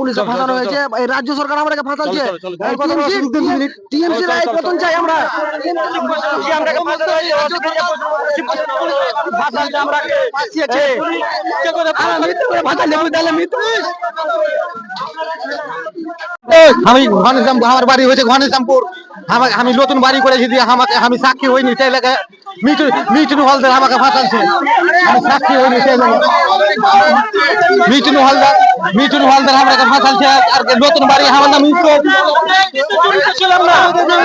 পুলিশে ফাঁসানো হয়েছে, এই রাজ্য সরকার আমাদেরকে ফাঁসাচ্ছে। টিএমসি রায় পতন চাই আমরা। আমি ঘনশ্যামপুর, আমার বাড়ি হয়েছে ঘনশ্যামপুর। আমি নতুন বাড়ি করেছি দিয়ে আমাকে, আমি সাক্ষী হইনি সেই লেগে মিঠুন হলদার আমাকে ফাঁসাচ্ছে। আমি সাক্ষী হইনি সেই লেগে মিঠুন হলদার আমাকে ফাঁসাচ্ছে। আর নতুন বাড়ি আমার নাম ইসব ছিলাম না,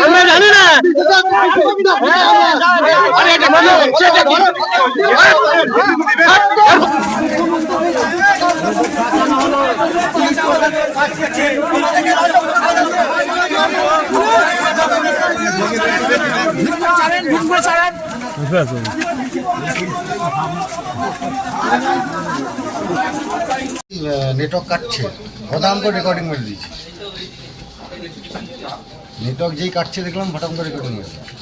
আমরা জানি না। নেটওয়ার্ক কাটছে, হঠাৎ করে রেকর্ডিং মেরে দিয়েছে। নেটওয়ার্ক যেই কাটছে দেখলাম হঠাৎ করে রেকর্ডিং মেরে দিয়েছে।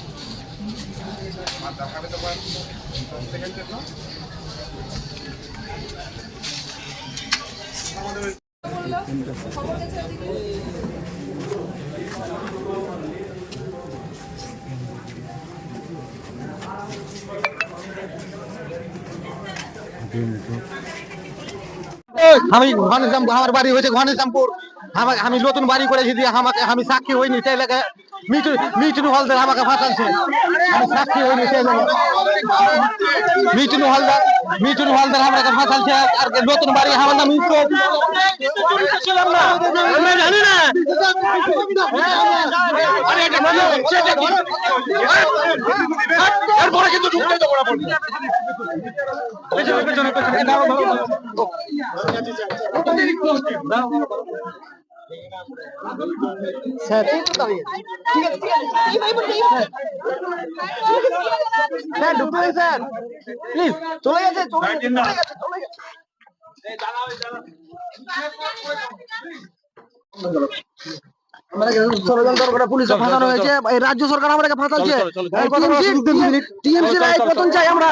আমি ঘনশ্যামপুর, আমার বাড়ি হয়েছে ঘনশ্যামপুর। আমি নতুন বাড়ি করেছি দিয়ে আমাকে, আমি সাক্ষী হইনি সেই লেগে মিঠুন হলদার আমাকে ফাঁসাচ্ছে। আমি সাক্ষী হইনি সেই লেগে মিঠুন হলদার আমাকে ফাঁসাচ্ছে। আর নতুন বাড়ি আমার নাম ইসব ছিলাম না, আমরা জানি না। এরপরে কিন্তু ঢুকতে দেবো না। স্যার স্যার ঢুকবেন স্যার, প্লিজ। চলে গেছে, ষড়যন্ত্র করে পুলিশে ফাঁসানো হয়েছে, এই রাজ্য সরকার আমাদেরকে ফাঁসাচ্ছে। টিএমসি রায় পতন চাই আমরা।